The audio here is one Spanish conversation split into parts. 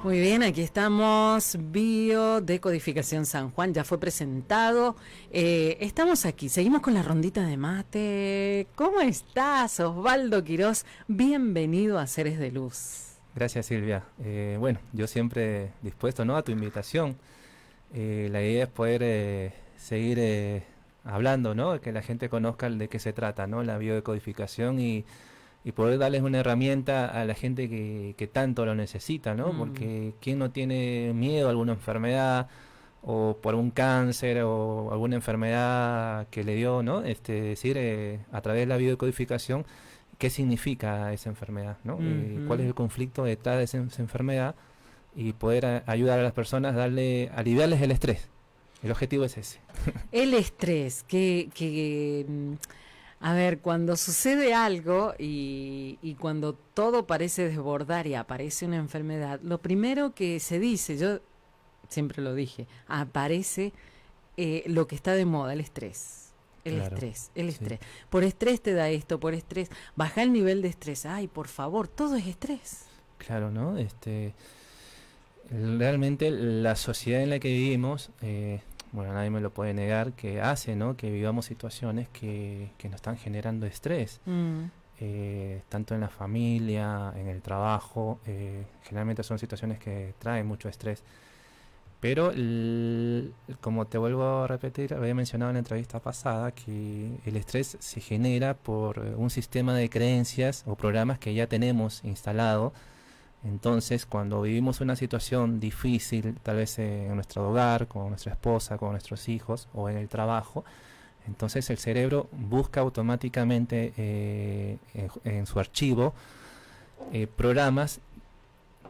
Muy bien, aquí estamos, Biodecodificación San Juan, ya fue presentado. Estamos aquí, seguimos con la rondita de mate. ¿Cómo estás, Osvaldo Quirós? Bienvenido a Seres de Luz. Gracias, Silvia. Bueno, yo siempre dispuesto, ¿no?, a tu invitación. La idea es poder seguir hablando, ¿no?, que la gente conozca de qué se trata, ¿no?, la biodecodificación y poder darles una herramienta a la gente que tanto lo necesita, ¿no? Porque ¿quién no tiene miedo a alguna enfermedad o por un cáncer o alguna enfermedad que le dio, ¿no? Decir, a través de la biodecodificación, ¿qué significa esa enfermedad, ¿no? ¿Cuál es el conflicto detrás de esa enfermedad? Y poder ayudar a las personas, aliviarles el estrés. El objetivo es ese. El estrés, a ver, cuando sucede algo y cuando todo parece desbordar y aparece una enfermedad, lo primero que se dice, yo siempre lo dije, aparece lo que está de moda, el estrés. El estrés. Por estrés te da esto, por estrés. Baja el nivel de estrés. Ay, por favor, todo es estrés. Claro, ¿no? Realmente la sociedad en la que vivimos... bueno, nadie me lo puede negar, que hace, ¿no?, que vivamos situaciones que nos están generando estrés, tanto en la familia, en el trabajo. Generalmente son situaciones que traen mucho estrés, pero como te vuelvo a repetir, había mencionado en la entrevista pasada que el estrés se genera por un sistema de creencias o programas que ya tenemos instalado. Entonces, cuando vivimos una situación difícil, tal vez en nuestro hogar, con nuestra esposa, con nuestros hijos o en el trabajo, entonces el cerebro busca automáticamente en su archivo programas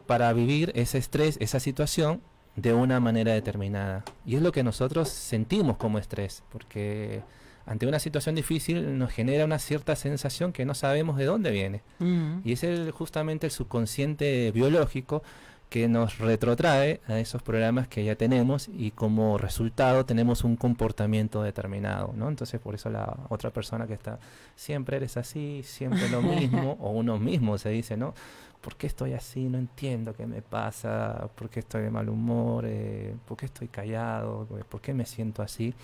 para vivir ese estrés, esa situación de una manera determinada. Y es lo que nosotros sentimos como estrés, porque ante una situación difícil nos genera una cierta sensación que no sabemos de dónde viene. Y es justamente el subconsciente biológico que nos retrotrae a esos programas que ya tenemos y como resultado tenemos un comportamiento determinado, ¿no? Entonces por eso la otra persona que está, siempre eres así, siempre lo mismo, o uno mismo se dice, ¿no? ¿Por qué estoy así? No entiendo qué me pasa, ¿por qué estoy de mal humor? ¿Por qué estoy callado? ¿Por qué me siento así?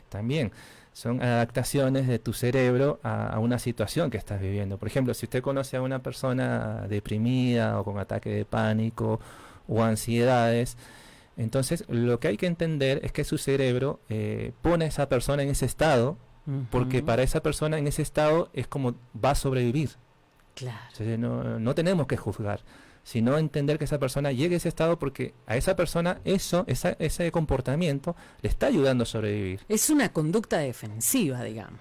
También son adaptaciones de tu cerebro a una situación que estás viviendo. Por ejemplo, si usted conoce a una persona deprimida o con ataque de pánico o ansiedades, entonces lo que hay que entender es que su cerebro pone a esa persona en ese estado, porque para esa persona en ese estado es como va a sobrevivir. Claro. Entonces no tenemos que juzgar, sino entender que esa persona llegue a ese estado porque a esa persona ese comportamiento le está ayudando a sobrevivir. Es una conducta defensiva, digamos.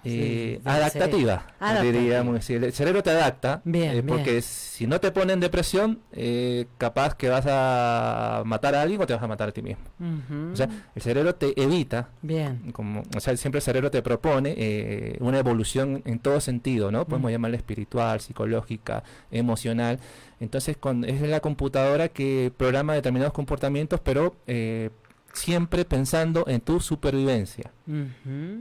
Adaptativa, diríamos. El cerebro te adapta, porque bien. Si no te pone en depresión, capaz que vas a matar a alguien o te vas a matar a ti mismo. O sea, el cerebro te evita, siempre el cerebro te propone una evolución en todo sentido, ¿no? Podemos llamarla espiritual, psicológica, emocional. Entonces es la computadora que programa determinados comportamientos, pero siempre pensando en tu supervivencia.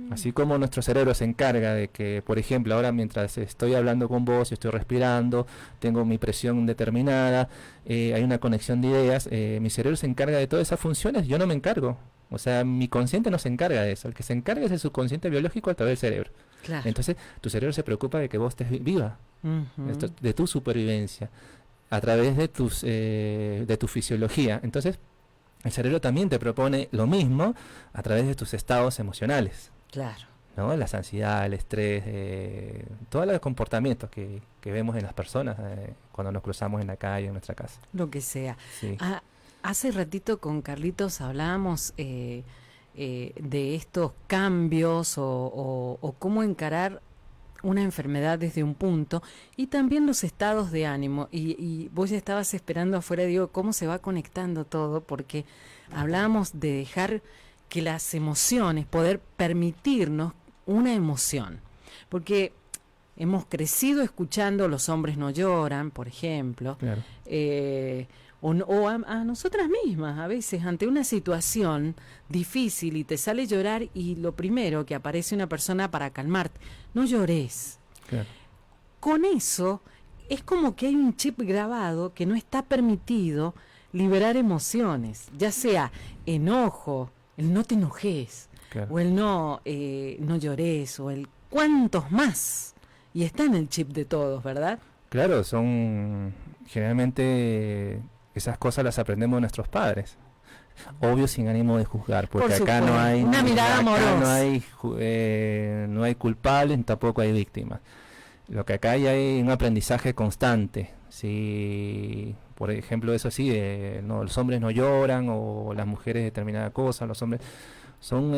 Así como nuestro cerebro se encarga de que, por ejemplo, ahora mientras estoy hablando con vos, estoy respirando, tengo mi presión determinada, hay una conexión de ideas, mi cerebro se encarga de todas esas funciones, yo no me encargo. O sea, mi consciente no se encarga de eso, el que se encarga es el subconsciente biológico a través del cerebro. Claro. Entonces, tu cerebro se preocupa de que vos estés viva, de tu supervivencia, a través de tu fisiología. Entonces, el cerebro también te propone lo mismo a través de tus estados emocionales. Claro. ¿No? Las ansiedades, el estrés, todos los comportamientos que vemos en las personas cuando nos cruzamos en la calle, en nuestra casa. Lo que sea. Sí. Hace ratito con Carlitos hablábamos de estos cambios o cómo encarar una enfermedad desde un punto y también los estados de ánimo y vos ya estabas esperando afuera, digo, cómo se va conectando todo, porque hablábamos de dejar que las emociones, poder permitirnos una emoción, porque hemos crecido escuchando los hombres no lloran, por ejemplo. Claro. O a nosotras mismas, a veces, ante una situación difícil y te sale llorar y lo primero que aparece una persona para calmarte, no llores. Claro. Con eso es como que hay un chip grabado que no está permitido liberar emociones, ya sea enojo, el no te enojes, Claro. o el no llores, o el cuántos más. Y está en el chip de todos, ¿verdad? Claro, son generalmente esas cosas las aprendemos de nuestros padres. Obvio sin ánimo de juzgar, porque Por acá no supuesto, hay una mirada acá amorosa. no hay culpables, ni tampoco hay víctimas. Lo que acá hay un aprendizaje constante. Si, por ejemplo, eso sí, no, los hombres no lloran o las mujeres determinada cosa, los hombres son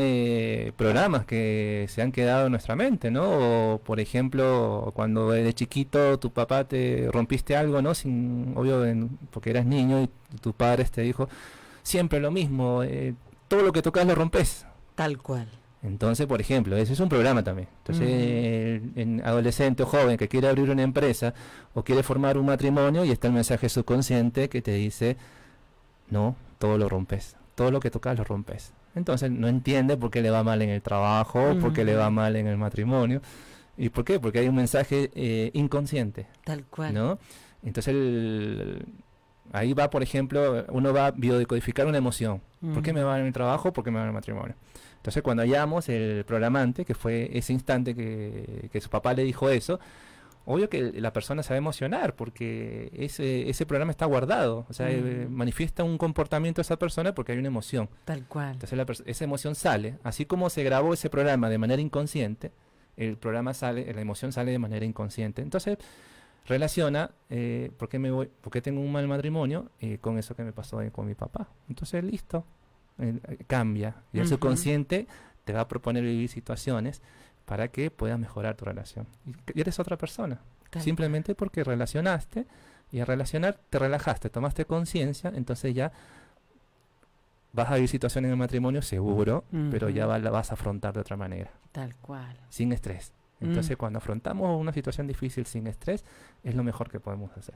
programas que se han quedado en nuestra mente, ¿no? O, por ejemplo, cuando de chiquito tu papá te rompiste algo, ¿no? Sin, obvio, porque eras niño y tu padre te dijo siempre lo mismo, todo lo que tocas lo rompes. Tal cual. Entonces, por ejemplo, ese es un programa también. Entonces, en adolescente o joven que quiere abrir una empresa o quiere formar un matrimonio y está el mensaje subconsciente que te dice, no, todo lo rompes, todo lo que tocas lo rompes. Entonces no entiende por qué le va mal en el trabajo, por qué le va mal en el matrimonio. ¿Y por qué? Porque hay un mensaje inconsciente. Tal cual. ¿No? Entonces ahí va, por ejemplo, uno va a biodecodificar una emoción. ¿Por qué me va en el trabajo? ¿Por qué me va en el matrimonio? Entonces cuando hallamos el programante, que fue ese instante que su papá le dijo eso, obvio que la persona se va a emocionar porque ese programa está guardado, o sea, manifiesta un comportamiento de esa persona porque hay una emoción. Tal cual. Entonces esa emoción sale, así como se grabó ese programa de manera inconsciente, el programa sale, la emoción sale de manera inconsciente. Entonces relaciona por qué tengo un mal matrimonio con eso que me pasó con mi papá. Entonces listo, cambia y el subconsciente te va a proponer vivir situaciones para que puedas mejorar tu relación. Y eres otra persona. Simplemente porque relacionaste y al relacionar te relajaste, tomaste conciencia, entonces ya vas a vivir situaciones en el matrimonio seguro, pero ya la vas a afrontar de otra manera. Tal cual. Sin estrés. Entonces cuando afrontamos una situación difícil sin estrés, es lo mejor que podemos hacer.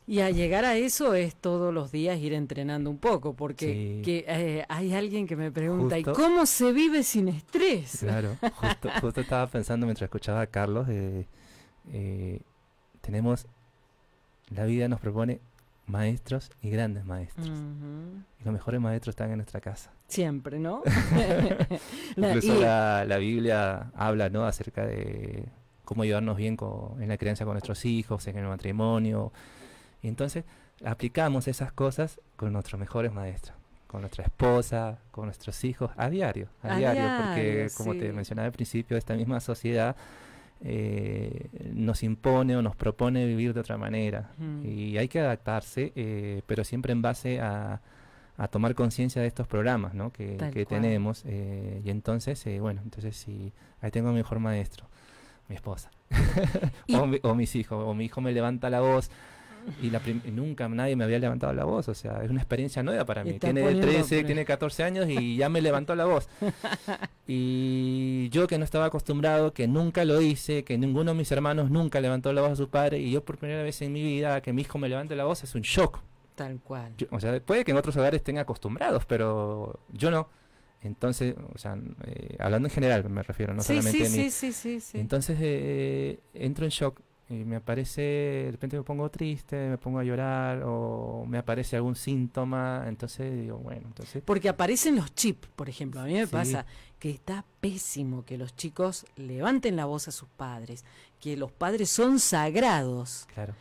Y a llegar a eso es todos los días ir entrenando un poco, porque hay alguien que me pregunta, ¿y cómo se vive sin estrés? Claro, justo estaba pensando mientras escuchaba a Carlos, la vida nos propone maestros y grandes maestros. Y los mejores maestros están en nuestra casa. Siempre, ¿no? Incluso la Biblia habla, ¿no?, acerca de cómo llevarnos bien en la crianza con nuestros hijos, en el matrimonio. Y entonces aplicamos esas cosas con nuestros mejores maestros, con nuestra esposa, con nuestros hijos, a diario, porque como te mencionaba al principio, esta misma sociedad nos impone o nos propone vivir de otra manera. Y hay que adaptarse, pero siempre en base a tomar conciencia de estos programas, ¿no?, que tenemos. Y entonces, entonces sí, ahí tengo a mi mejor maestro, mi esposa, o mis hijos, o mi hijo me levanta la voz. Y nunca nadie me había levantado la voz, o sea, es una experiencia nueva para mí. Tiene 13, tiene 14 años y ya me levantó la voz. Y yo que no estaba acostumbrado, que nunca lo hice, que ninguno de mis hermanos nunca levantó la voz a su padre, y yo por primera vez en mi vida que mi hijo me levante la voz, es un shock. Tal cual. O sea, puede que en otros hogares estén acostumbrados, pero yo no. Entonces, o sea, hablando en general me refiero, no solamente a mí. Sí. Entonces entro en shock. Y me aparece, de repente me pongo triste, me pongo a llorar o me aparece algún síntoma, entonces digo, bueno, entonces... Porque aparecen los chips, por ejemplo, a mí me pasa que está pésimo que los chicos levanten la voz a sus padres, que los padres son sagrados. Claro.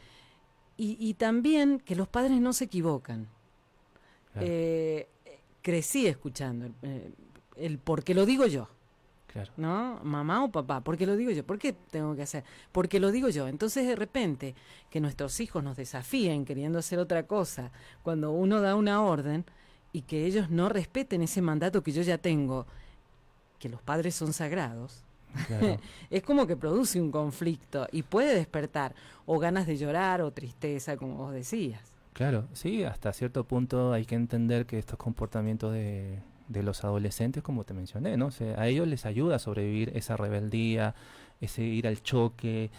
Y también que los padres no se equivocan. Claro. Crecí escuchando el porque lo digo yo. Claro. ¿No? Mamá o papá, porque lo digo yo, ¿por qué tengo que hacer? Porque lo digo yo. Entonces de repente que nuestros hijos nos desafíen queriendo hacer otra cosa, cuando uno da una orden y que ellos no respeten ese mandato que yo ya tengo, que los padres son sagrados, claro. Es como que produce un conflicto y puede despertar o ganas de llorar o tristeza, como vos decías. Claro, sí, hasta cierto punto hay que entender que estos comportamientos de los adolescentes, como te mencioné, ¿no? O sea, a ellos les ayuda a sobrevivir esa rebeldía, ese ir al choque.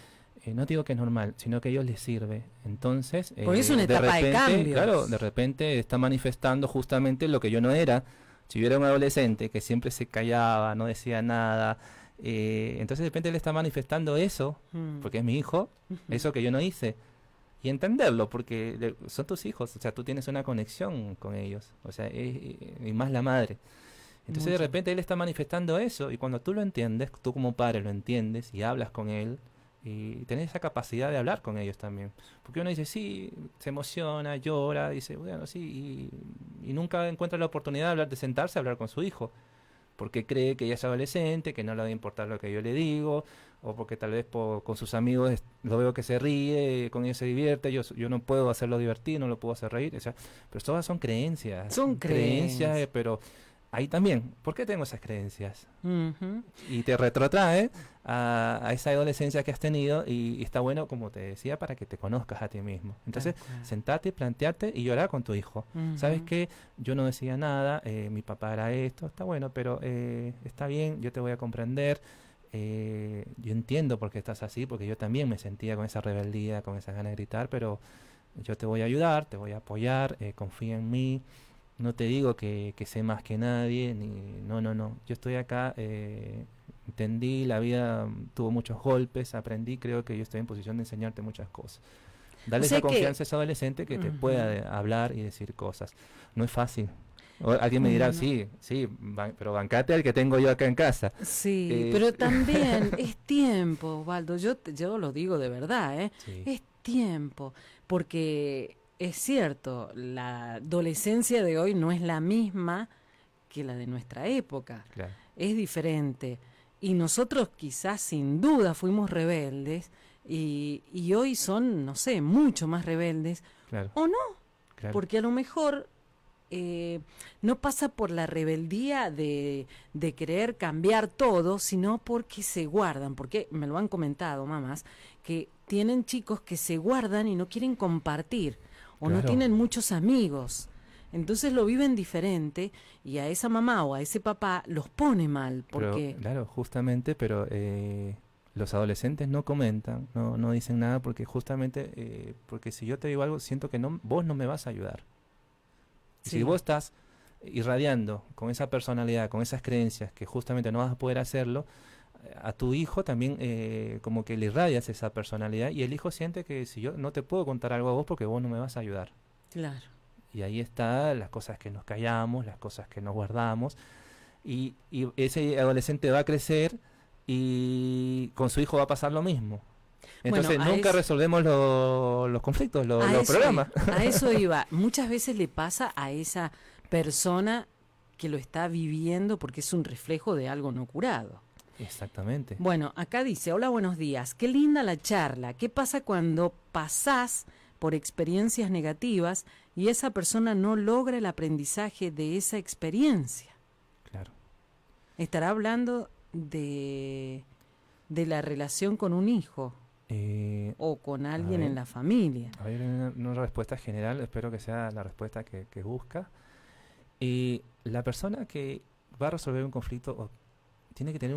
No digo que es normal, sino que a ellos les sirve. Entonces, porque es una etapa de cambios. Claro, de repente está manifestando justamente lo que yo no era. Si yo era un adolescente que siempre se callaba, no decía nada, entonces de repente él está manifestando eso, porque es mi hijo, eso que yo no hice. y entenderlo, porque son tus hijos, o sea, tú tienes una conexión con ellos, o sea, y más la madre. Entonces de repente él está manifestando eso, y cuando tú lo entiendes, tú como padre lo entiendes y hablas con él, y tenés esa capacidad de hablar con ellos también. Porque uno dice, sí, se emociona, llora, dice, bueno, sí, y nunca encuentra la oportunidad de hablar, de sentarse a hablar con su hijo, porque cree que ya es adolescente, que no le va a importar lo que yo le digo, o porque tal vez con sus amigos lo veo que se ríe, con ellos se divierte, yo no puedo hacerlo divertir, no lo puedo hacer reír, o sea, pero todas son creencias. Son creencias, pero ahí también, ¿por qué tengo esas creencias? Uh-huh. Y te retrotrae a esa adolescencia que has tenido y está bueno, como te decía, para que te conozcas a ti mismo. Entonces, sentate, plantearte y llorar con tu hijo. Uh-huh. ¿Sabes qué? Yo no decía nada, mi papá era esto, está bueno, pero está bien, yo te voy a comprender. Yo entiendo por qué estás así, porque yo también me sentía con esa rebeldía, con esas ganas de gritar, pero yo te voy a ayudar, te voy a apoyar, confía en mí. No te digo que sé más que nadie, no. Yo estoy acá, entendí, la vida tuvo muchos golpes, aprendí, creo que yo estoy en posición de enseñarte muchas cosas. Dale esa confianza a ese adolescente que te pueda hablar y decir cosas. No es fácil. Alguien me dirá, sí, pero bancate al que tengo yo acá en casa. Sí, pero también es tiempo, Osvaldo, yo lo digo de verdad, Sí. Es tiempo, porque es cierto, la adolescencia de hoy no es la misma que la de nuestra época, Claro. Es diferente, y nosotros quizás sin duda fuimos rebeldes, y hoy son, no sé, mucho más rebeldes, Claro. o no, Claro. porque a lo mejor no pasa por la rebeldía de querer cambiar todo, sino porque se guardan, porque me lo han comentado mamás, que tienen chicos que se guardan y no quieren compartir, o no tienen muchos amigos, entonces lo viven diferente, y a esa mamá o a ese papá los pone mal, porque... Pero, claro, justamente, pero los adolescentes no comentan, no dicen nada, porque justamente, porque si yo te digo algo, siento que vos no me vas a ayudar. Y si vos estás irradiando con esa personalidad, con esas creencias, que justamente no vas a poder hacerlo, a tu hijo también como que le irradias esa personalidad, y el hijo siente que si yo no te puedo contar algo a vos porque vos no me vas a ayudar. Claro. Y ahí están las cosas que nos callamos, las cosas que nos guardamos, y ese adolescente va a crecer y con su hijo va a pasar lo mismo. Entonces nunca resolvemos los conflictos, los problemas. A eso iba. Muchas veces le pasa a esa persona que lo está viviendo porque es un reflejo de algo no curado. Exactamente. Bueno, acá dice, hola, buenos días. Qué linda la charla. ¿Qué pasa cuando pasás por experiencias negativas y esa persona no logra el aprendizaje de esa experiencia? Claro. ¿Estará hablando de la relación con un hijo? O con alguien en la familia. A ver, una respuesta general, espero que sea la respuesta que busca. La persona que va a resolver un conflicto tiene que tener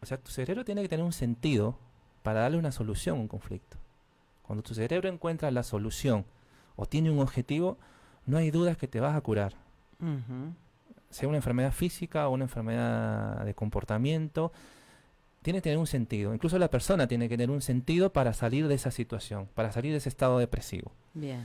o sea, tu cerebro tiene que tener un sentido para darle una solución a un conflicto. Cuando tu cerebro encuentra la solución o tiene un objetivo, no hay dudas que te vas a curar. Uh-huh. Sea una enfermedad física o una enfermedad de comportamiento, tiene que tener un sentido. Incluso la persona tiene que tener un sentido para salir de esa situación, para salir de ese estado depresivo. Bien.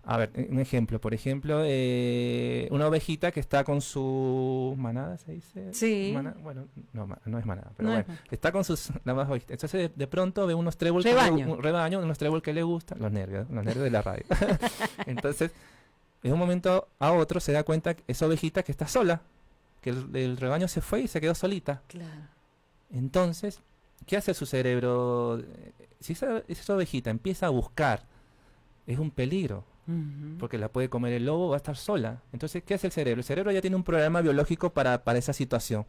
A ver, un ejemplo. Por ejemplo, una ovejita que está con su manada, ¿se dice? Sí. Bueno, no es manada, pero no bueno. Está con la más ovejita. Entonces, de pronto ve unos tréboles. Un rebaño, unos tréboles que le gustan. Los nervios de la radio. Entonces, de un momento a otro se da cuenta que esa ovejita que está sola, que el rebaño se fue y se quedó solita. Claro. Entonces, ¿qué hace su cerebro? Si esa ovejita empieza a buscar, es un peligro, porque la puede comer el lobo, va a estar sola. Entonces, ¿qué hace el cerebro? El cerebro ya tiene un programa biológico para esa situación,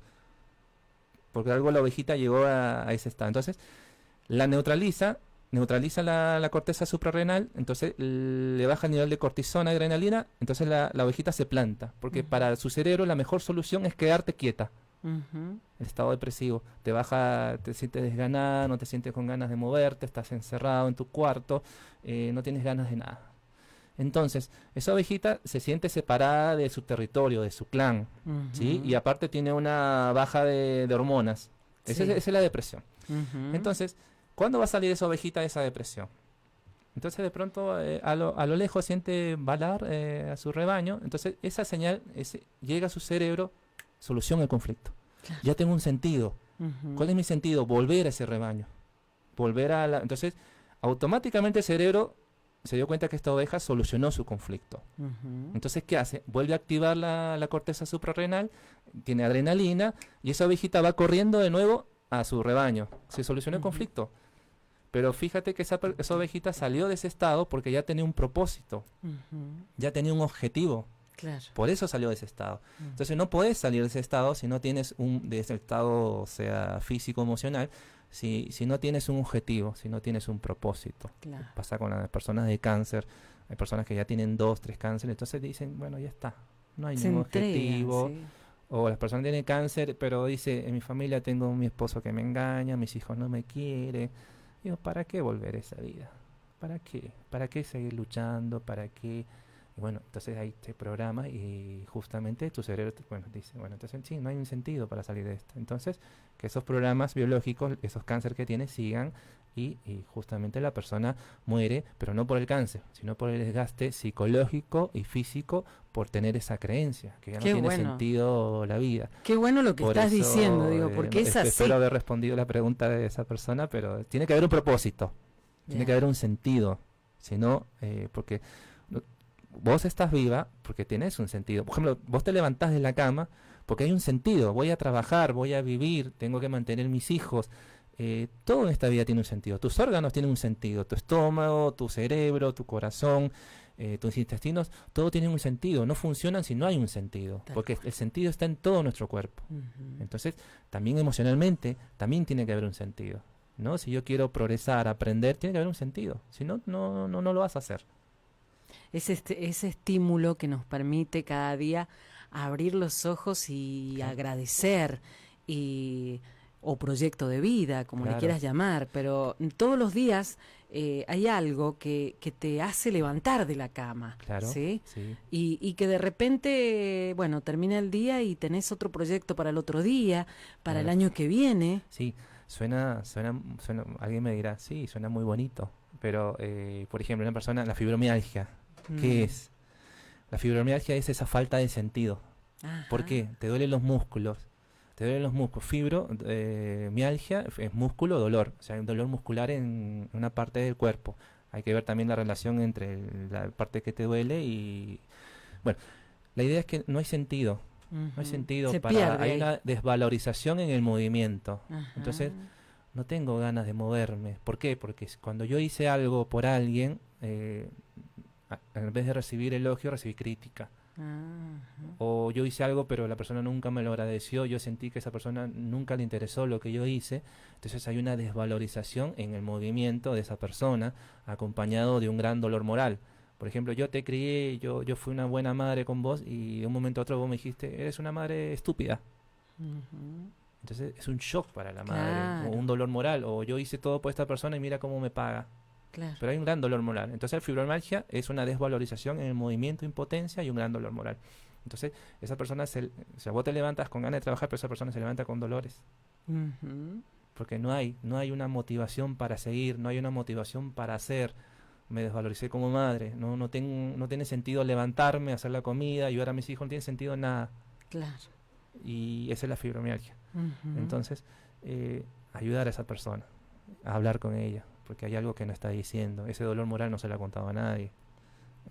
porque algo la ovejita llegó a ese estado. Entonces, la neutraliza la corteza suprarrenal, entonces le baja el nivel de cortisona, adrenalina, entonces la ovejita se planta, porque para su cerebro la mejor solución es quedarte quieta. El estado depresivo te baja, te sientes desganada, no te sientes con ganas de moverte, estás encerrado en tu cuarto, no tienes ganas de nada. Entonces, esa ovejita se siente separada de su territorio, de su clan, ¿sí? Y aparte tiene una baja de hormonas. Esa es la depresión. Entonces, ¿cuándo va a salir esa ovejita de esa depresión? Entonces de pronto a lo lejos siente balar a su rebaño, entonces esa señal llega a su cerebro, soluciona el conflicto. Claro. Ya tengo un sentido. ¿Cuál es mi sentido? Volver a ese rebaño. Entonces, automáticamente el cerebro se dio cuenta que esta oveja solucionó su conflicto. Entonces, ¿qué hace? Vuelve a activar la corteza suprarrenal, tiene adrenalina, y esa ovejita va corriendo de nuevo a su rebaño. Se solucionó el conflicto. Pero fíjate que esa ovejita salió de ese estado porque ya tenía un propósito, ya tenía un objetivo. Claro. Por eso salió de ese estado. Entonces no podés salir de ese estado si no tienes de ese estado, sea físico, emocional, si no tienes un objetivo, si no tienes un propósito. Claro. Pasa con las personas de cáncer, hay personas que ya tienen 2, 3 cánceres, entonces dicen, bueno, ya está, no hay ningún objetivo. Sí. O las personas tienen cáncer, pero dice, en mi familia tengo mi esposo que me engaña, mis hijos no me quieren. Digo, ¿para qué volver a esa vida? ¿Para qué? ¿Para qué seguir luchando? ¿Para qué? Y bueno, entonces ahí te programa y justamente tu cerebro dice, bueno, entonces sí, no hay un sentido para salir de esto. Entonces, que esos programas biológicos, esos cánceres que tiene, sigan y justamente la persona muere, pero no por el cáncer, sino por el desgaste psicológico y físico por tener esa creencia, que ya no tiene sentido la vida. Qué bueno lo que estás diciendo, digo, porque es así. Espero haber respondido la pregunta de esa persona, pero tiene que haber un propósito, tiene que haber un sentido, si no, porque vos estás viva porque tenés un sentido. Por ejemplo, vos te levantás de la cama porque hay un sentido. Voy a trabajar, voy a vivir, tengo que mantener mis hijos. Todo en esta vida tiene un sentido. Tus órganos tienen un sentido. Tu estómago, tu cerebro, tu corazón, tus intestinos, todo tiene un sentido. No funcionan si no hay un sentido. Porque el sentido está en todo nuestro cuerpo. Entonces, también emocionalmente, también tiene que haber un sentido, ¿no? Si yo quiero progresar, aprender, tiene que haber un sentido. Si no, no lo vas a hacer. Ese estímulo que nos permite cada día abrir los ojos y agradecer, o proyecto de vida, como le quieras llamar, pero todos los días hay algo que te hace levantar de la cama, ¿sí? Sí. Y que de repente, bueno, termina el día y tenés otro proyecto para el otro día, para el año que viene. Sí, suena, alguien me dirá, sí, suena muy bonito, pero, por ejemplo, una persona, la fibromialgia, ¿qué es? La fibromialgia es esa falta de sentido. Ajá. ¿Por qué? Te duelen los músculos. Mialgia es músculo, dolor. O sea, hay un dolor muscular en una parte del cuerpo. Hay que ver también la relación entre la parte que te duele y... Bueno, la idea es que no hay sentido. No hay sentido hay una desvalorización en el movimiento. Ajá. Entonces, no tengo ganas de moverme. ¿Por qué? Porque cuando yo hice algo por alguien... en vez de recibir elogio, recibí crítica. O yo hice algo pero la persona nunca me lo agradeció, yo sentí que esa persona nunca le interesó lo que yo hice, entonces hay una desvalorización en el movimiento de esa persona, acompañado de un gran dolor moral. Por ejemplo, yo te crié, yo fui una buena madre con vos y de un momento a otro vos me dijiste, eres una madre estúpida. Entonces es un shock para la madre, o un dolor moral, o yo hice todo por esta persona y mira cómo me paga. Claro. Pero hay un gran dolor moral. Entonces la fibromialgia es una desvalorización en el movimiento, impotencia y un gran dolor moral. Entonces esa persona, vos te levantas con ganas de trabajar, pero esa persona se levanta con dolores. Porque no hay una motivación para seguir, no hay una motivación para hacer. Me desvaloricé como madre, no tiene sentido levantarme, hacer la comida, ayudar a mis hijos, no tiene sentido nada. Claro. Y esa es la fibromialgia. Entonces, ayudar a esa persona, a hablar con ella, porque hay algo que no está diciendo. Ese dolor moral no se lo ha contado a nadie.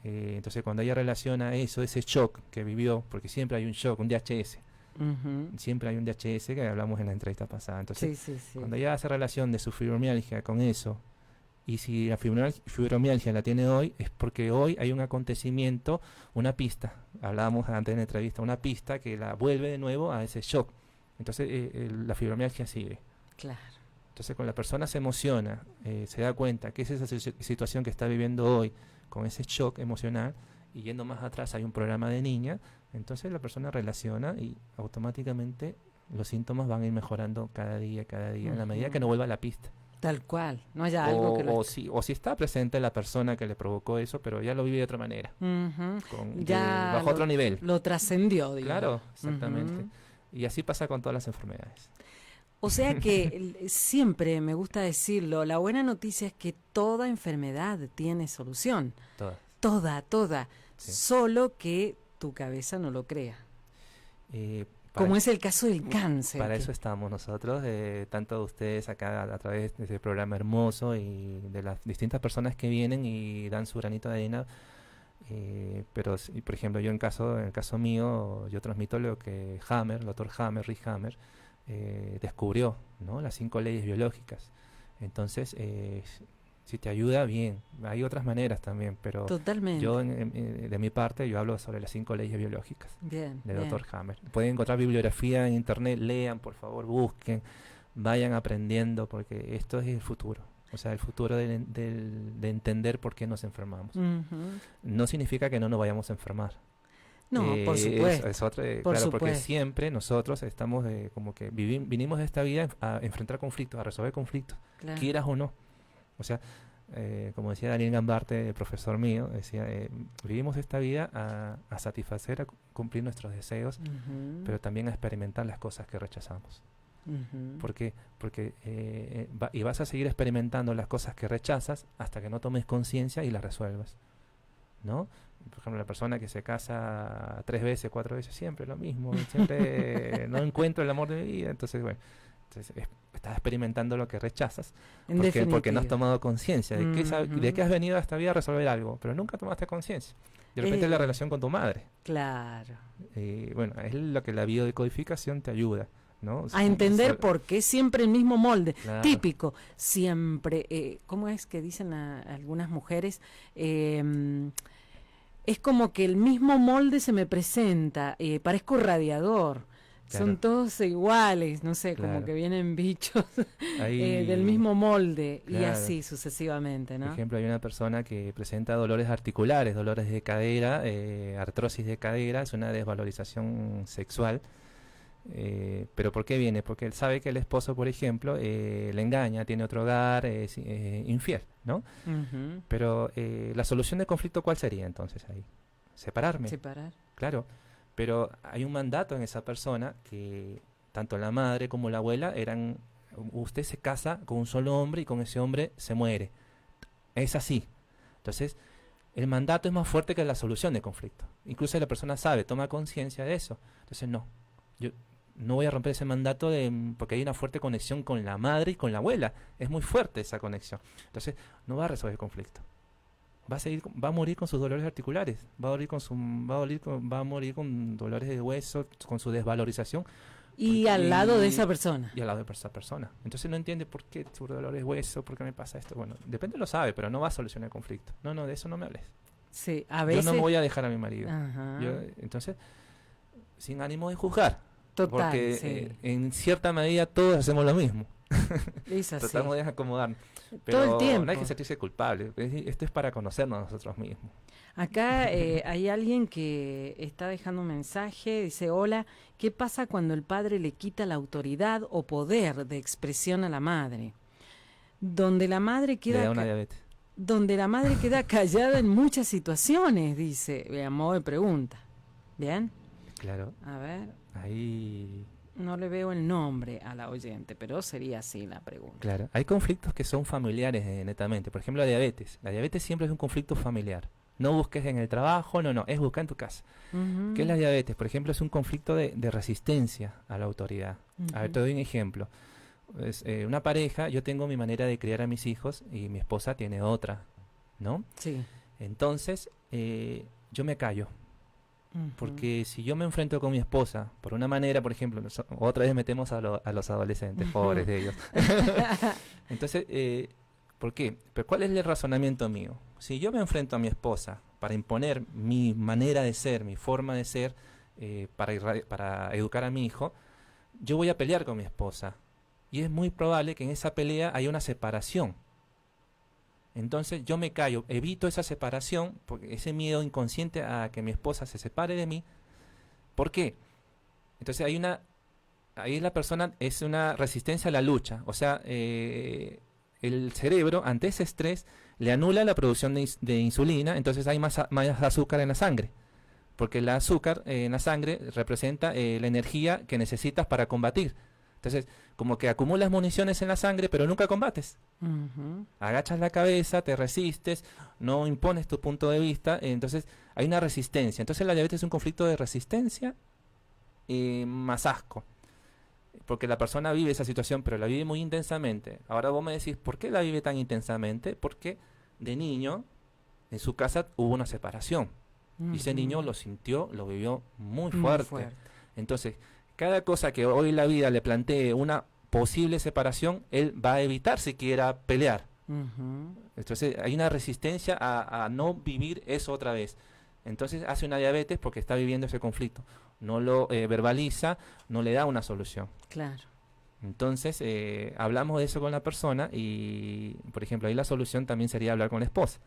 Entonces cuando ella relaciona eso, ese shock que vivió, porque siempre hay un shock, un DHS, siempre hay un DHS que hablamos en la entrevista pasada. Entonces cuando ella hace relación de su fibromialgia con eso, y si la fibromialgia la tiene hoy, es porque hoy hay un acontecimiento, una pista, hablábamos antes en la entrevista, una pista que la vuelve de nuevo a ese shock. Entonces la fibromialgia sigue. Claro. Entonces cuando la persona se emociona, se da cuenta que es esa situación que está viviendo hoy, con ese shock emocional, y yendo más atrás hay un programa de niña, entonces la persona relaciona y automáticamente los síntomas van a ir mejorando cada día, en la medida que no vuelva a la pista. Tal cual, no haya algo que o si está presente la persona que le provocó eso, pero ya lo vive de otra manera, bajo otro nivel. Lo trascendió, digamos. Claro, exactamente. Y así pasa con todas las enfermedades. O sea que siempre me gusta decirlo, la buena noticia es que toda enfermedad tiene solución. Toda. Sí. Solo que tu cabeza no lo crea. Como es el caso del cáncer. Para eso estamos nosotros, tanto ustedes acá a través de este programa hermoso y de las distintas personas que vienen y dan su granito de arena. Pero, por ejemplo, yo en el caso mío, yo transmito lo que el doctor Rick Hammer, descubrió, ¿no? Las 5 leyes biológicas. Entonces, si te ayuda, bien. Hay otras maneras también, pero totalmente. Yo, de mi parte, yo hablo sobre las 5 leyes biológicas del doctor Hammer. Pueden encontrar bibliografía en internet, lean, por favor, busquen, vayan aprendiendo, porque esto es el futuro. O sea, el futuro de entender por qué nos enfermamos. No significa que no nos vayamos a enfermar. No, por supuesto. Es otra, claro, porque siempre nosotros estamos como que vinimos de esta vida a enfrentar conflictos, a resolver conflictos, claro, quieras o no. O sea, como decía Daniel Gambarte, el profesor mío, decía, vivimos esta vida a satisfacer, a cumplir nuestros deseos, pero también a experimentar las cosas que rechazamos. ¿Por qué? Porque y vas a seguir experimentando las cosas que rechazas hasta que no tomes conciencia y las resuelvas, ¿no? Por ejemplo, la persona que se casa 3 veces, 4 veces, siempre lo mismo, siempre no encuentro el amor de mi vida, entonces, bueno, estás experimentando lo que rechazas porque no has tomado conciencia de que has venido a esta vida a resolver algo, pero nunca tomaste conciencia. De repente la relación con tu madre. Claro. Bueno, es lo que la biodecodificación te ayuda, ¿no? A entender por qué siempre el mismo molde, claro, típico, siempre, ¿cómo es que dicen algunas mujeres? Es como que el mismo molde se me presenta, parezco radiador. Claro. Son todos iguales, no sé, claro, como que vienen bichos del mismo molde, claro, y así sucesivamente, ¿no? Por ejemplo, hay una persona que presenta dolores articulares, dolores de cadera, artrosis de cadera, es una desvalorización sexual. ¿Pero por qué viene? Porque él sabe que el esposo, por ejemplo, le engaña, tiene otro hogar, es infiel, ¿no? Pero la solución del conflicto, ¿cuál sería entonces ahí? Separar. Claro. Pero hay un mandato en esa persona que tanto la madre como la abuela usted se casa con un solo hombre y con ese hombre se muere. Es así. Entonces, el mandato es más fuerte que la solución de conflicto. Incluso la persona toma conciencia de eso. Entonces, no, yo no voy a romper ese mandato porque hay una fuerte conexión con la madre y con la abuela. Es muy fuerte esa conexión. Entonces, no va a resolver el conflicto. Va a morir con sus dolores articulares, va a morir con dolores de hueso, con su desvalorización. Y al lado de esa persona. Y al lado de esa persona. Entonces no entiende por qué su dolor de hueso, por qué me pasa esto. Bueno, de repente lo sabe, pero no va a solucionar el conflicto. No, de eso no me hables. Sí, a veces. Yo no voy a dejar a mi marido. Ajá. Entonces, sin ánimo de juzgar. Total, porque sí, en cierta medida todos hacemos lo mismo. Es así. Tratamos de acomodarnos. Pero todo el tiempo. No hay que sentirse culpable. Esto es para conocernos a nosotros mismos. Acá hay alguien que está dejando un mensaje, dice: hola, ¿qué pasa cuando el padre le quita la autoridad o poder de expresión a la madre? Donde la madre queda... Le da una diabetes. Donde la madre queda callada en muchas situaciones, dice, a modo de pregunta. ¿Bien? Claro. A ver. Ahí... No le veo el nombre a la oyente, pero sería así la pregunta. Claro, hay conflictos que son familiares netamente. Por ejemplo, la diabetes. La diabetes siempre es un conflicto familiar. No busques en el trabajo, es buscar en tu casa. ¿Qué es la diabetes? Por ejemplo, es un conflicto de resistencia a la autoridad. A ver, te doy un ejemplo. Una pareja, yo tengo mi manera de criar a mis hijos y mi esposa tiene otra, ¿no? Sí. Entonces, yo me callo. Porque si yo me enfrento con mi esposa por una manera, por ejemplo, otra vez metemos a los adolescentes, pobres de ellos. Entonces, ¿por qué? Pero ¿cuál es el razonamiento mío? Si yo me enfrento a mi esposa para imponer mi manera de ser, mi forma de ser, para educar a mi hijo, yo voy a pelear con mi esposa. Y es muy probable que en esa pelea haya una separación. Entonces yo me callo, evito esa separación, porque ese miedo inconsciente a que mi esposa se separe de mí. ¿Por qué? Entonces ahí la persona es una resistencia a la lucha. O sea, el cerebro ante ese estrés le anula la producción de insulina, entonces hay más azúcar en la sangre. Porque el azúcar en la sangre representa la energía que necesitas para combatir. Entonces, como que acumulas municiones en la sangre, pero nunca combates. Agachas la cabeza, te resistes, no impones tu punto de vista, entonces hay una resistencia. Entonces la diabetes es un conflicto de resistencia más asco. Porque la persona vive esa situación, pero la vive muy intensamente. Ahora vos me decís, ¿por qué la vive tan intensamente? Porque de niño, en su casa hubo una separación. Y ese niño lo sintió, lo vivió muy fuerte. Entonces, cada cosa que hoy la vida le plantee una posible separación, él va a evitar siquiera pelear. Entonces, hay una resistencia a no vivir eso otra vez. Entonces, hace una diabetes porque está viviendo ese conflicto. No lo verbaliza, no le da una solución. Claro. Entonces, hablamos de eso con la persona y, por ejemplo, ahí la solución también sería hablar con la esposa.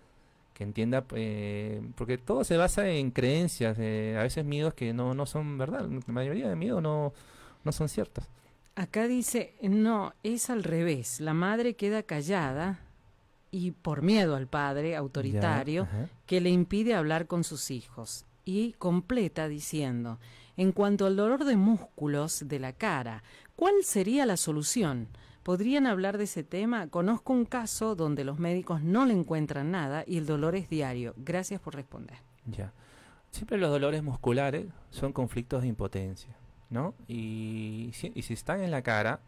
Que entienda, porque todo se basa en creencias, a veces miedos que no son verdad, la mayoría de miedos no son ciertos. Acá dice, no, es al revés, la madre queda callada y por miedo al padre autoritario que le impide hablar con sus hijos. Y completa diciendo, en cuanto al dolor de músculos de la cara, ¿cuál sería la solución? ¿Podrían hablar de ese tema? Conozco un caso donde los médicos no le encuentran nada y el dolor es diario. Gracias por responder. Ya. Siempre los dolores musculares son conflictos de impotencia, ¿no? Y si están en la cara,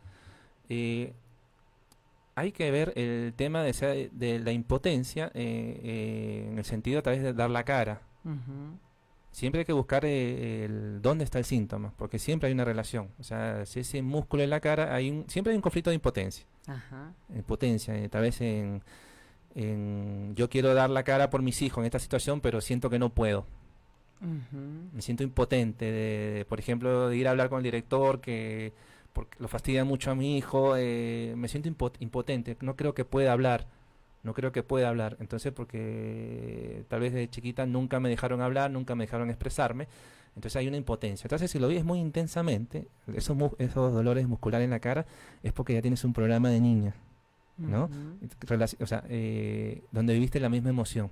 hay que ver el tema de la impotencia en el sentido a través de dar la cara. Siempre hay que buscar dónde está el síntoma, porque siempre hay una relación. O sea, si ese músculo en la cara, siempre hay un conflicto de impotencia. Impotencia, tal vez yo quiero dar la cara por mis hijos en esta situación, pero siento que no puedo. Me siento impotente, por ejemplo, de ir a hablar con el director, porque lo fastidia mucho a mi hijo, me siento impotente, no creo que pueda hablar. Entonces, porque tal vez de chiquita nunca me dejaron hablar, nunca me dejaron expresarme, entonces hay una impotencia. Entonces, si lo vives muy intensamente, esos dolores musculares en la cara, es porque ya tienes un programa de niña, ¿no? O sea, donde viviste la misma emoción.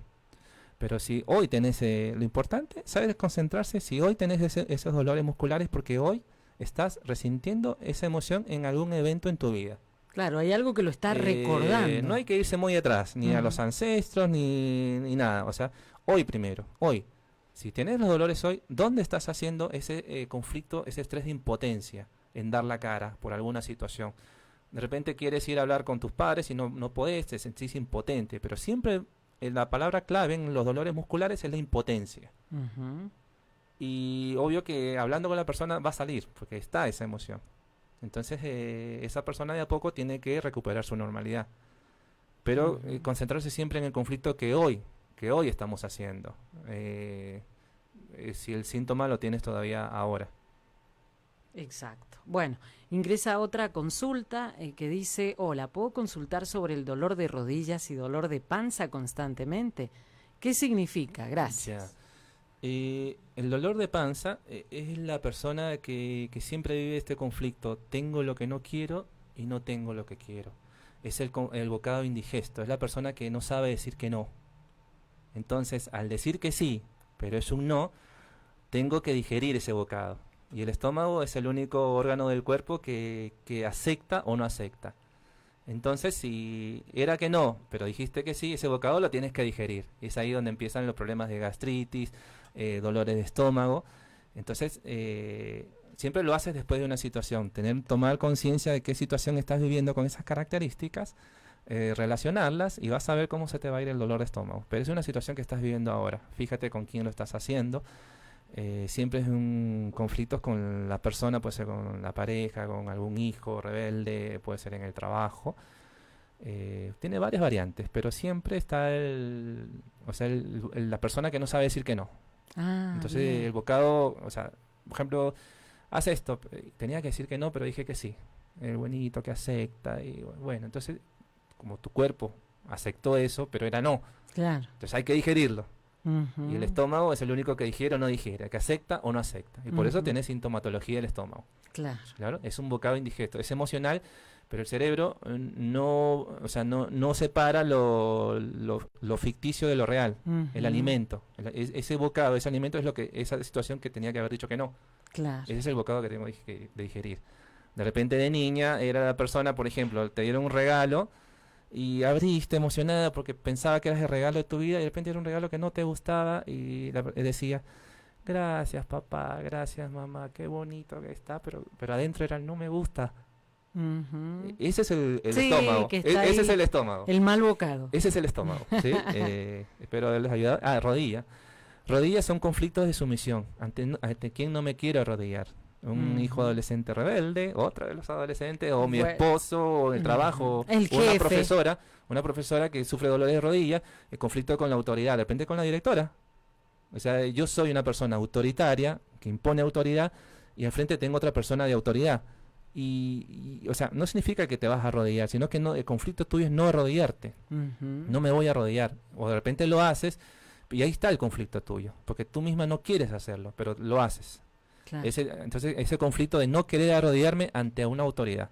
Pero si hoy tenés, lo importante, ¿sabes? Concentrarse, si hoy tenés esos dolores musculares, porque hoy estás resintiendo esa emoción en algún evento en tu vida. Claro, hay algo que lo está recordando. No hay que irse muy atrás, ni a los ancestros, ni nada. O sea, hoy primero, hoy. Si tenés los dolores hoy, ¿dónde estás haciendo ese conflicto, ese estrés de impotencia en dar la cara por alguna situación? De repente quieres ir a hablar con tus padres y no podés, te sentís impotente. Pero siempre la palabra clave en los dolores musculares es la impotencia. Y obvio que hablando con la persona va a salir, porque está esa emoción. Entonces esa persona de a poco tiene que recuperar su normalidad. Pero concentrarse siempre en el conflicto que hoy estamos haciendo. Si el síntoma lo tienes todavía ahora. Exacto. Bueno, ingresa a otra consulta que dice, hola, ¿puedo consultar sobre el dolor de rodillas y dolor de panza constantemente? ¿Qué significa? Gracias. El dolor de panza es la persona que siempre vive este conflicto. Tengo lo que no quiero y no tengo lo que quiero. Es el bocado indigesto. Es la persona que no sabe decir que no. Entonces, al decir que sí, pero es un no, tengo que digerir ese bocado. Y el estómago es el único órgano del cuerpo que acepta o no acepta. Entonces, si era que no, pero dijiste que sí, ese bocado lo tienes que digerir. Y es ahí donde empiezan los problemas de gastritis, dolores de estómago. Entonces, siempre lo haces después de una situación. Tomar conciencia de qué situación estás viviendo con esas características, relacionarlas y vas a ver cómo se te va a ir el dolor de estómago. Pero es una situación que estás viviendo ahora. Fíjate con quién lo estás haciendo. Siempre es un conflicto con la persona, puede ser con la pareja, con algún hijo rebelde, puede ser en el trabajo. Tiene varias variantes, pero siempre está la persona que no sabe decir que no. Entonces bien. El bocado, o sea, por ejemplo, hace esto, tenía que decir que no, pero dije que sí. El buenito que acepta y bueno, entonces como tu cuerpo aceptó eso, pero era no. Claro. Entonces hay que digerirlo. Y el estómago es el único que digiere o no digiere, que acepta o no acepta. Y por eso tenés sintomatología del estómago. Claro. Es un bocado indigesto, es emocional, pero el cerebro no separa lo ficticio de lo real, el alimento. Ese bocado, ese alimento es esa situación que tenía que haber dicho que no. Claro. Ese es el bocado que tengo que digerir. De repente de niña era la persona, por ejemplo, te dieron un regalo y abriste emocionada porque pensaba que era el regalo de tu vida y de repente era un regalo que no te gustaba y decía, gracias papá, gracias mamá, qué bonito que está, pero adentro era no me gusta. Ese es el Sí, estómago. que está Ese es ahí, el estómago. el mal bocado. Ese es el estómago. ¿Sí? Espero haberles ayudado. Rodilla. Rodillas son conflictos de sumisión. Ante quién no me quiero arrodillar. Un hijo adolescente rebelde, otra de los adolescentes, o mi esposo, o el trabajo, el o jefe. una profesora que sufre dolores de rodilla, el conflicto con la autoridad, de repente con la directora. O sea, yo soy una persona autoritaria, que impone autoridad, y al frente tengo otra persona de autoridad. O sea, no significa que te vas a arrodillar, sino que no, el conflicto tuyo es no arrodillarte. No me voy a arrodillar. O de repente lo haces, y ahí está el conflicto tuyo, porque tú misma no quieres hacerlo, pero lo haces. Claro. Entonces, ese conflicto de no querer arrodillarme ante una autoridad.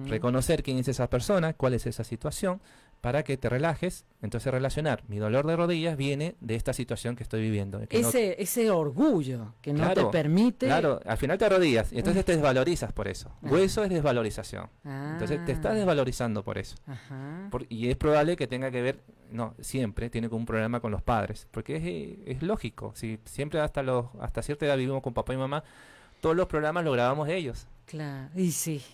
Reconocer quién es esa persona, cuál es esa situación, para que te relajes. Entonces, relacionar mi dolor de rodillas viene de esta situación que estoy viviendo. Ese orgullo que no te permite. Claro, al final te arrodillas y entonces te desvalorizas por eso. Hueso es desvalorización. Entonces, te estás desvalorizando por eso. Y es probable que tenga que ver, no, siempre tiene como un problema con los padres, porque es lógico. Si siempre hasta cierta edad vivimos con papá y mamá, todos los programas los grabamos de ellos. Claro, y sí.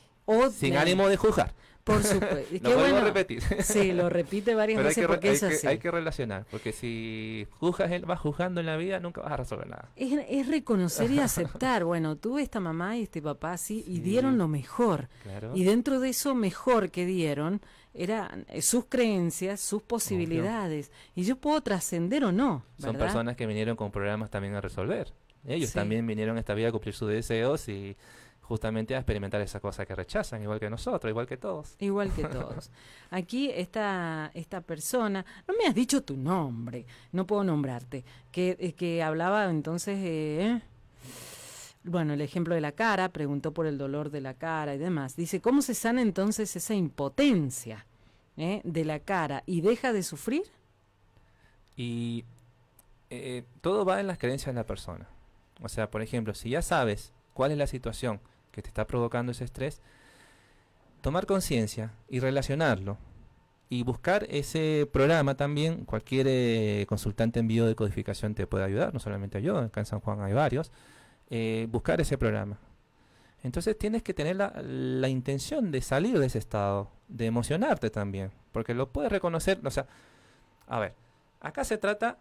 Sin ánimo de juzgar. Por supuesto. Lo vuelvo a repetir. Sí, lo repite varias veces porque es así. Hay que relacionar, porque si vas juzgando en la vida, nunca vas a resolver nada. Es reconocer y aceptar. Bueno, tuve esta mamá y este papá así, y dieron lo mejor. Claro. Y dentro de eso mejor que dieron, eran sus creencias, sus posibilidades. Obvio. Y yo puedo trascender o no, ¿verdad? Son personas que vinieron con problemas también a resolver. Ellos también vinieron a esta vida a cumplir sus deseos y justamente a experimentar esa cosa que rechazan, igual que nosotros, igual que todos. Igual que todos. Aquí esta persona, no me has dicho tu nombre, no puedo nombrarte, que hablaba entonces, bueno, el ejemplo de la cara, preguntó por el dolor de la cara y demás. Dice, ¿cómo se sana entonces esa impotencia de la cara y deja de sufrir? Y todo va en las creencias de la persona. O sea, por ejemplo, si ya sabes cuál es la situación que te está provocando ese estrés, tomar conciencia y relacionarlo y buscar ese programa también. Cualquier consultante en biodecodificación te puede ayudar, no solamente yo, acá en San Juan hay varios. Buscar ese programa. Entonces tienes que tener la intención de salir de ese estado, de emocionarte también, porque lo puedes reconocer. O sea, a ver, acá se trata,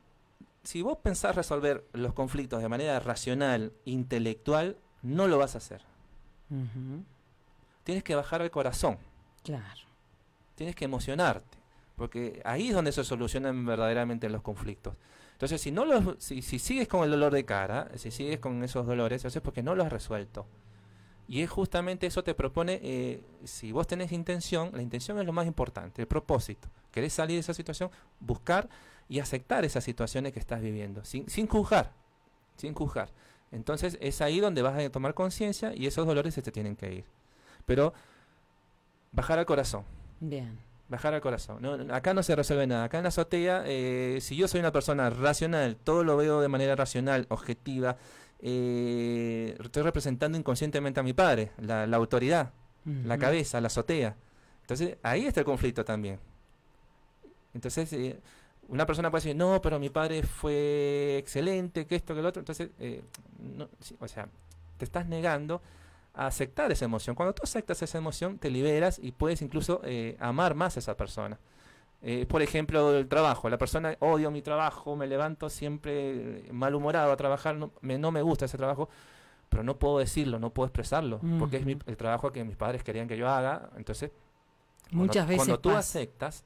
si vos pensás resolver los conflictos de manera racional, intelectual, no lo vas a hacer. Tienes que bajar al corazón. Claro. Tienes que emocionarte, porque ahí es donde se solucionan verdaderamente los conflictos. Entonces, si sigues con el dolor de cara, si sigues con esos dolores, eso es porque no lo has resuelto. Y es justamente eso te propone, si vos tenés intención, la intención es lo más importante, el propósito. Querés salir de esa situación, buscar y aceptar esas situaciones que estás viviendo, sin juzgar, sin juzgar. Entonces es ahí donde vas a tomar conciencia y esos dolores se te tienen que ir. Pero bajar al corazón. Bien. Bajar al corazón. No, acá no se resuelve nada. Acá en la azotea, si yo soy una persona racional, todo lo veo de manera racional, objetiva, estoy representando inconscientemente a mi padre, la autoridad, la cabeza, la azotea. Entonces ahí está el conflicto también. Entonces una persona puede decir, no, pero mi padre fue excelente, que esto, que lo otro. Entonces, o sea, te estás negando a aceptar esa emoción. Cuando tú aceptas esa emoción, te liberas y puedes incluso amar más a esa persona. Por ejemplo, el trabajo. La persona, odio mi trabajo, me levanto siempre malhumorado a trabajar, no me gusta ese trabajo, pero no puedo decirlo, no puedo expresarlo, porque es el trabajo que mis padres querían que yo haga. Entonces, cuando tú aceptas,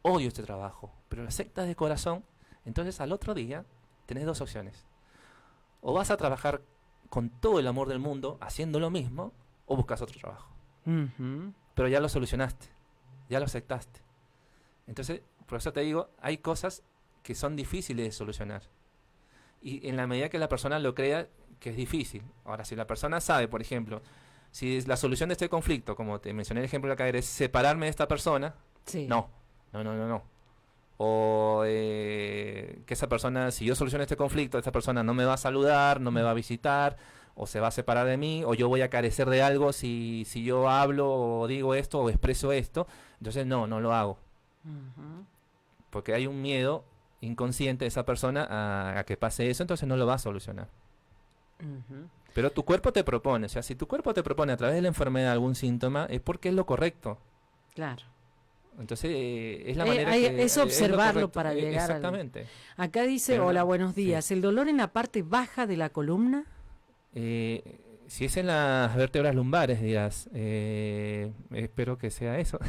odio este trabajo, pero lo aceptas de corazón, entonces al otro día tenés dos opciones. O vas a trabajar con todo el amor del mundo haciendo lo mismo, o buscas otro trabajo. Pero ya lo solucionaste, ya lo aceptaste. Entonces, por eso te digo, hay cosas que son difíciles de solucionar. Y en la medida que la persona lo crea, que es difícil. Ahora, si la persona sabe, por ejemplo, si la solución de este conflicto, como te mencioné el ejemplo de acá, es separarme de esta persona, no. O que esa persona, si yo soluciono este conflicto, esta persona no me va a saludar, no me va a visitar, o se va a separar de mí, o yo voy a carecer de algo si yo hablo o digo esto o expreso esto. Entonces no lo hago. Porque hay un miedo inconsciente de esa persona a que pase eso, entonces no lo va a solucionar. Pero tu cuerpo te propone, o sea, si tu cuerpo te propone a través de la enfermedad algún síntoma, es porque es lo correcto. Claro. Entonces, es la manera que... Es observarlo para llegar exactamente. Acá dice, pero hola, buenos días. Sí. ¿El dolor en la parte baja de la columna? Si es en las vértebras lumbares, dirás, espero que sea eso.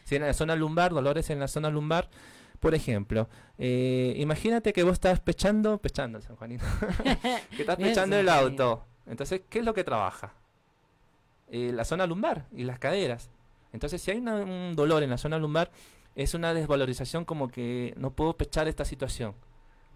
Si en la zona lumbar, dolores en la zona lumbar, por ejemplo, imagínate que vos estás pechando San Juanito, que estás pechando el auto. Entonces, ¿qué es lo que trabaja? La zona lumbar y las caderas. Entonces, si hay un dolor en la zona lumbar, es una desvalorización, como que no puedo pechar esta situación.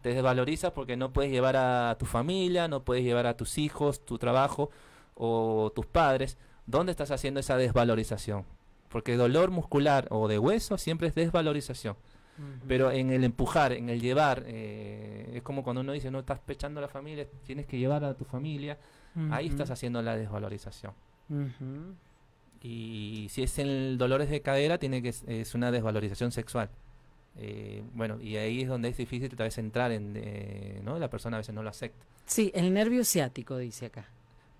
Te desvalorizas porque no puedes llevar a tu familia, no puedes llevar a tus hijos, tu trabajo o tus padres. ¿Dónde estás haciendo esa desvalorización? Porque dolor muscular o de hueso siempre es desvalorización. Pero en el empujar, en el llevar, es como cuando uno dice, no estás pechando a la familia, tienes que llevar a tu familia. Ahí estás haciendo la desvalorización. Y si es en dolores de cadera, es una desvalorización sexual. Bueno, y ahí es donde es difícil tal vez entrar ¿no? La persona a veces no lo acepta. Sí, el nervio ciático, dice acá.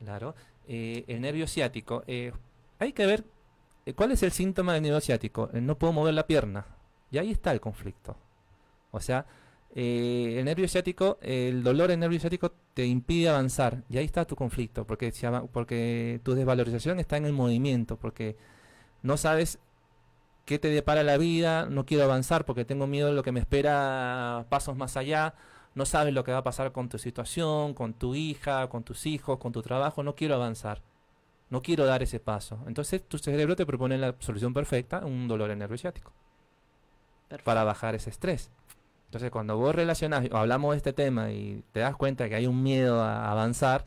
Claro, el nervio ciático, hay que ver cuál es el síntoma del nervio ciático. No puedo mover la pierna, y ahí está el conflicto. O sea, el nervio ciático, el dolor en nervio ciático te impide avanzar, y ahí está tu conflicto, porque tu desvalorización está en el movimiento, porque no sabes qué te depara la vida, no quiero avanzar porque tengo miedo de lo que me espera pasos más allá, no sabes lo que va a pasar con tu situación, con tu hija, con tus hijos, con tu trabajo, no quiero avanzar, no quiero dar ese paso. Entonces tu cerebro te propone la solución perfecta, un dolor en nervio ciático, para bajar ese estrés. Entonces cuando vos relacionás o hablamos de este tema y te das cuenta que hay un miedo a avanzar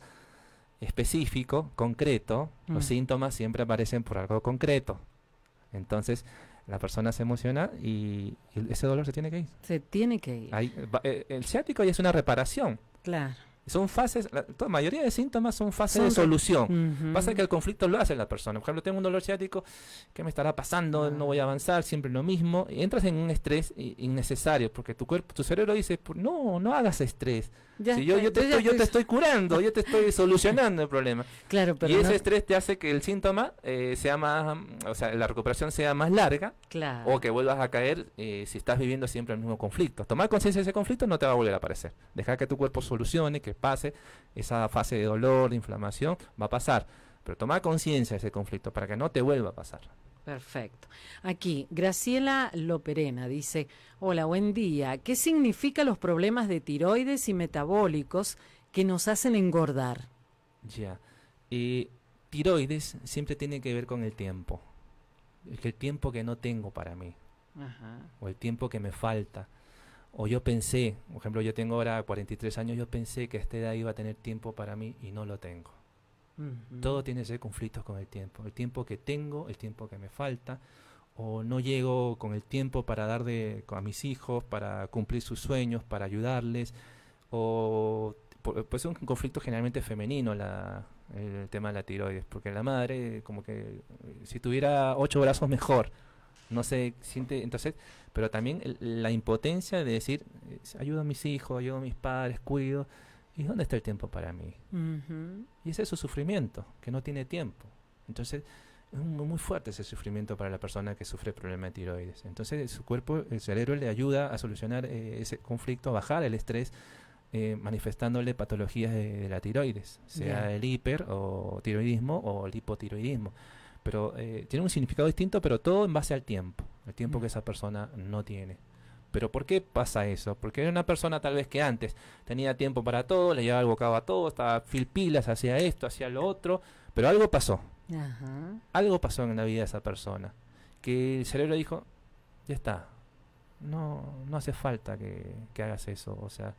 específico, concreto, los síntomas siempre aparecen por algo concreto. Entonces la persona se emociona y ese dolor se tiene que ir. Se tiene que ir. El ciático ya es una reparación. Claro. Son fases, la mayoría de síntomas son fases de solución. Pasa que el conflicto lo hace la persona. Por ejemplo, tengo un dolor ciático, ¿qué me estará pasando? No voy a avanzar, siempre lo mismo. Y entras en un estrés innecesario, porque tu cerebro dice, no hagas estrés. Si yo te estoy curando, yo te estoy solucionando el problema. Claro, pero y ese estrés te hace que el síntoma sea más, o sea, la recuperación sea más larga, claro, o que vuelvas a caer si estás viviendo siempre el mismo conflicto. Tomar conciencia de ese conflicto no te va a volver a aparecer. Dejar que tu cuerpo solucione, que pase esa fase de dolor, de inflamación, va a pasar. Pero tomar conciencia de ese conflicto para que no te vuelva a pasar. Perfecto. Aquí, Graciela Loperena dice, hola, buen día. ¿Qué significan los problemas de tiroides y metabólicos que nos hacen engordar? Ya. Tiroides siempre tiene que ver con el tiempo. El tiempo que no tengo para mí. Ajá. O el tiempo que me falta. O yo pensé, por ejemplo, yo tengo ahora 43 años, yo pensé que a esta edad iba a tener tiempo para mí y no lo tengo. Todo tiene que ser conflictos con el tiempo que tengo, el tiempo que me falta, o no llego con el tiempo para dar a mis hijos, para cumplir sus sueños, para ayudarles, o pues es un conflicto generalmente femenino el tema de la tiroides, porque la madre como que si tuviera 8 brazos mejor, no se siente, entonces, pero también la impotencia de decir, ayudo a mis hijos, ayudo a mis padres, cuido. ¿Y dónde está el tiempo para mí? Y ese es su sufrimiento, que no tiene tiempo. Entonces, es muy fuerte ese sufrimiento para la persona que sufre problema de tiroides. Entonces, su cuerpo, el cerebro le ayuda a solucionar ese conflicto, a bajar el estrés, manifestándole patologías de la tiroides, sea el hiper o tiroidismo o el hipotiroidismo. Pero tiene un significado distinto, pero todo en base al tiempo, el tiempo que esa persona no tiene. ¿Pero por qué pasa eso? Porque era una persona tal vez que antes tenía tiempo para todo, le llevaba el bocado a todo, estaba pilas, hacía esto, hacía lo otro, pero algo pasó. Ajá. Algo pasó en la vida de esa persona, que el cerebro dijo, ya está, no hace falta que hagas eso, o sea,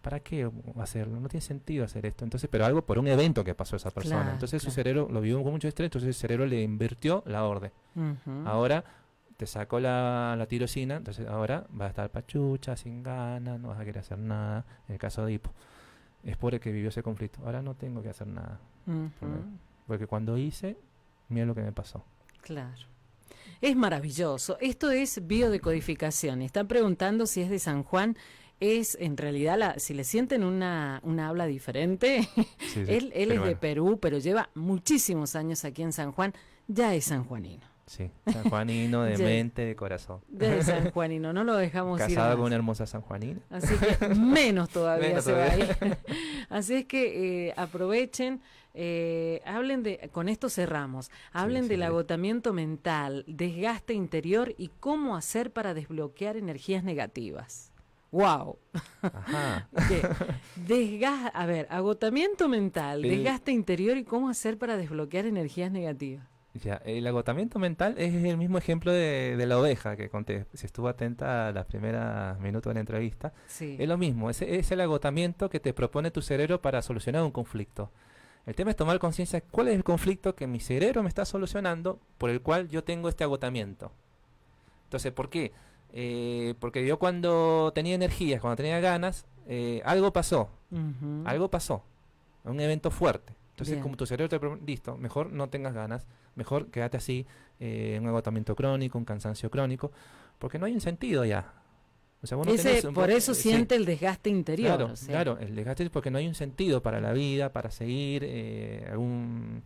¿para qué hacerlo? No tiene sentido hacer esto. Entonces, pero algo por un evento que pasó a esa persona. Claro, entonces su cerebro lo vio con mucho estrés, entonces el cerebro le invirtió la orden. Ahora te sacó la tirosina, entonces ahora vas a estar pachucha, sin ganas, no vas a querer hacer nada, en el caso de hipo. es por el que vivió ese conflicto. Ahora no tengo que hacer nada. Ujú. Porque cuando hice, mira lo que me pasó. Claro. Es maravilloso. Esto es biodecodificación. Están preguntando si es de San Juan. Es en realidad, si le sienten una habla diferente, Sí, sí, él es de bueno. Perú, pero lleva muchísimos años aquí en San Juan. Ya es sanjuanino. Sí, sanjuanino de Ya. mente, de corazón. Ya es sanjuanino, no lo dejamos ir Casado con más. una hermosa sanjuanina. Así que menos todavía Menos se todavía. va a ir. Así es que aprovechen, hablen con esto cerramos, hablen sí, del sí. agotamiento mental, desgaste interior y cómo hacer para desbloquear energías negativas. ¡Wow! Ajá. A ver, agotamiento mental, El- desgaste interior y cómo hacer para desbloquear energías negativas. Ya, el agotamiento mental es el mismo ejemplo de la oveja que conté. Si estuvo atenta a los primeros minutos de la entrevista, Sí. es lo mismo. Es el agotamiento que te propone tu cerebro para solucionar un conflicto. El tema es tomar conciencia de cuál es el conflicto que mi cerebro me está solucionando por el cual yo tengo este agotamiento. Entonces, ¿por qué? Porque yo cuando tenía energías, cuando tenía ganas, algo pasó. Ujú. Algo pasó. Un evento fuerte. Entonces, Bien. como tu cerebro te propone, listo, mejor no tengas ganas, mejor quédate así, un agotamiento crónico, un cansancio crónico, porque no hay un sentido ya. O sea, vos no tenés Por eso sí, siente el desgaste interior. claro, o sea. claro, el desgaste es porque no hay un sentido para la vida, para seguir algún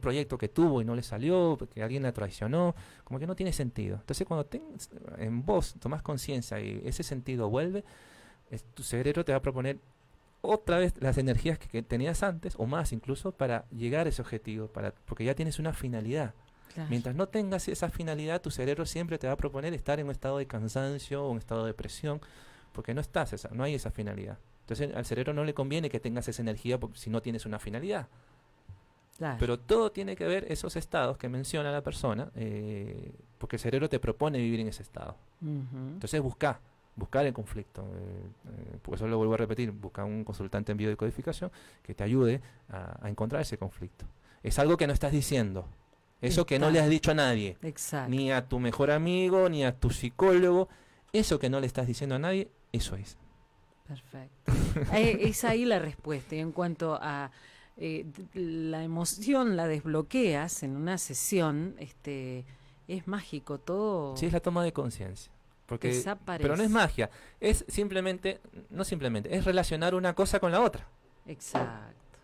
proyecto que tuvo y no le salió, porque alguien la traicionó, como que no tiene sentido. Entonces, cuando en vos tomás conciencia y ese sentido vuelve, tu cerebro te va a proponer otra vez las energías que tenías antes, o más incluso, para llegar a ese objetivo, porque ya tienes una finalidad. Claro. Mientras no tengas esa finalidad, tu cerebro siempre te va a proponer estar en un estado de cansancio o un estado de depresión, porque no hay esa finalidad. Entonces al cerebro no le conviene que tengas esa energía si no tienes una finalidad. Claro. Pero todo tiene que ver esos estados que menciona la persona, porque el cerebro te propone vivir en ese estado. Ujú. Entonces buscar el conflicto. Por eso lo vuelvo a repetir, busca un consultante en biodecodificación que te ayude a encontrar ese conflicto. Es algo que no estás diciendo. Eso que no le has dicho a nadie, Exacto. ni a tu mejor amigo, ni a tu psicólogo. Eso que no le estás diciendo a nadie, eso es. Perfecto. Es ahí la respuesta. Y en cuanto a la emoción, la desbloqueas en una sesión, es mágico, todo Sí, es la toma de conciencia. Porque, desaparece. pero no es magia, es es relacionar una cosa con la otra. Exacto.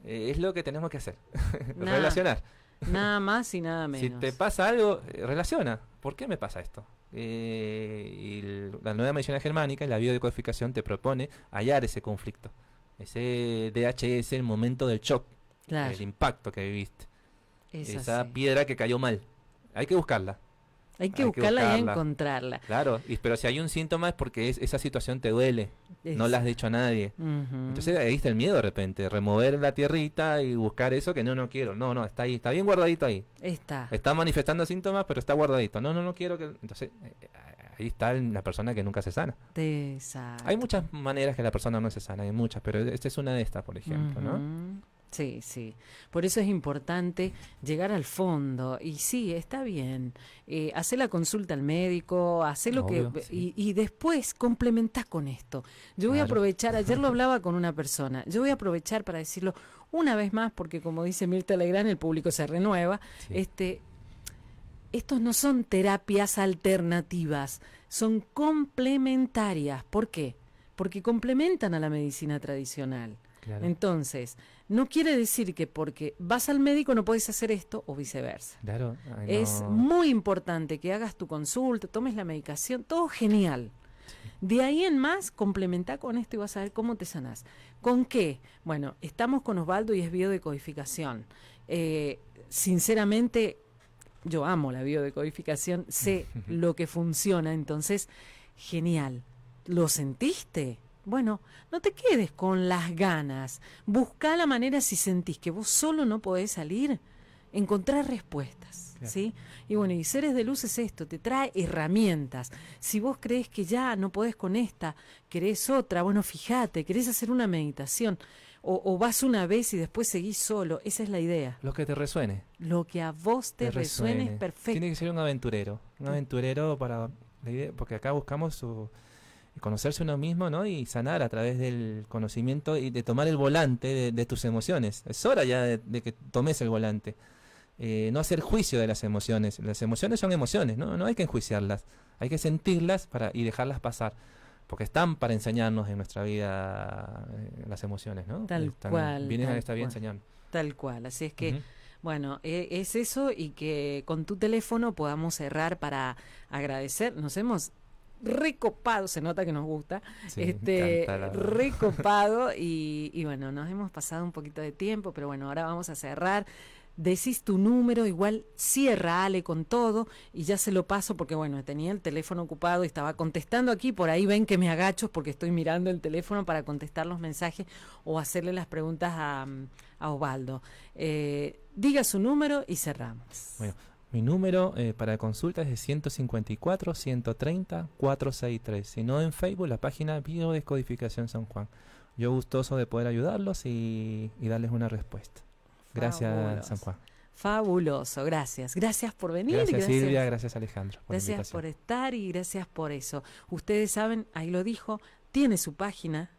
Es lo que tenemos que hacer, Nada. relacionar. Nada más y nada menos. Si te pasa algo, relaciona. ¿Por qué me pasa esto? La nueva medicina germánica y la biodecodificación te propone hallar ese conflicto. Ese DHS, el momento del shock, Claro. el impacto que viviste. Es Esa así. piedra que cayó mal. Hay que buscarla. Hay que hay que buscarla y buscarla. encontrarla. Claro, pero si hay un síntoma es porque esa situación te duele. No la has dicho a nadie. Ujú. Entonces ahí está el miedo de repente, remover la tierrita y buscar eso que no quiero. No, está ahí, está bien guardadito ahí. Está. Está manifestando síntomas, pero está guardadito. No quiero que... Entonces ahí está la persona que nunca se sana. Exacto. Hay muchas maneras que la persona no se sana, hay muchas, pero esta es una de estas, por ejemplo, ¿no? Ujú. Sí, sí. Por eso es importante llegar al fondo. Y sí, está bien. Hacer la consulta al médico, hacer lo Obvio, que... sí. Y después complementás con esto. Yo voy a Claro. aprovechar, ayer lo hablaba con una persona, yo voy a aprovechar para decirlo una vez más, porque como dice Mirta Legrand, el público se renueva. Sí. Estos no son terapias alternativas, son complementarias. ¿Por qué? Porque complementan a la medicina tradicional. Claro. Entonces, no quiere decir que porque vas al médico no puedes hacer esto o viceversa. Claro. Ay, Es no. muy importante que hagas tu consulta, tomes la medicación, todo genial. De ahí en más, complementa con esto y vas a ver cómo te sanás. ¿Con qué? Bueno, estamos con Osvaldo y es biodecodificación. Sinceramente, yo amo la biodecodificación, sé lo que funciona, entonces, genial. ¿Lo sentiste? Bueno, no te quedes con las ganas. Busca la manera, si sentís que vos solo no podés salir, encontrar respuestas, Claro. ¿sí? Y bueno, y Seres de Luz es esto, te trae herramientas. Si vos crees que ya no podés con esta, querés otra, bueno, fíjate, querés hacer una meditación, o vas una vez y después seguís solo, esa es la idea. Lo que te resuene. Lo que a vos te resuene es perfecto. Tiene que ser un aventurero para la idea, porque acá buscamos conocerse uno mismo, ¿no? Y sanar a través del conocimiento y de tomar el volante de tus emociones. Es hora ya de que tomes el volante. No hacer juicio de las emociones. Las emociones son emociones, ¿no? No hay que enjuiciarlas. Hay que sentirlas y dejarlas pasar. Porque están para enseñarnos en nuestra vida las emociones, ¿no? Tal cual. Vienen tal a esta vida cual, enseñando. Tal cual. Así es que, Ujú. bueno, es eso, y que con tu teléfono podamos cerrar para agradecer. Nos hemos recopado, se nota que nos gusta, Sí, me encanta, la verdad. recopado, y bueno, nos hemos pasado un poquito de tiempo, pero bueno, ahora vamos a cerrar. Decís tu número, igual cierra Ale con todo, y ya se lo paso porque bueno, tenía el teléfono ocupado y estaba contestando aquí. Por ahí ven que me agacho porque estoy mirando el teléfono para contestar los mensajes o hacerle las preguntas a Osvaldo. Diga su número y cerramos. Bueno, mi número para consultas es 154-130-463. Si no, en Facebook, la página Biodescodificación San Juan. Yo gustoso de poder ayudarlos y darles una respuesta. Gracias, Fabuloso. San Juan. Fabuloso, gracias. Gracias por venir. Gracias, Silvia. Gracias, Alejandro, por la Gracias invitación. por estar y gracias por eso. Ustedes saben, ahí lo dijo, tiene su página.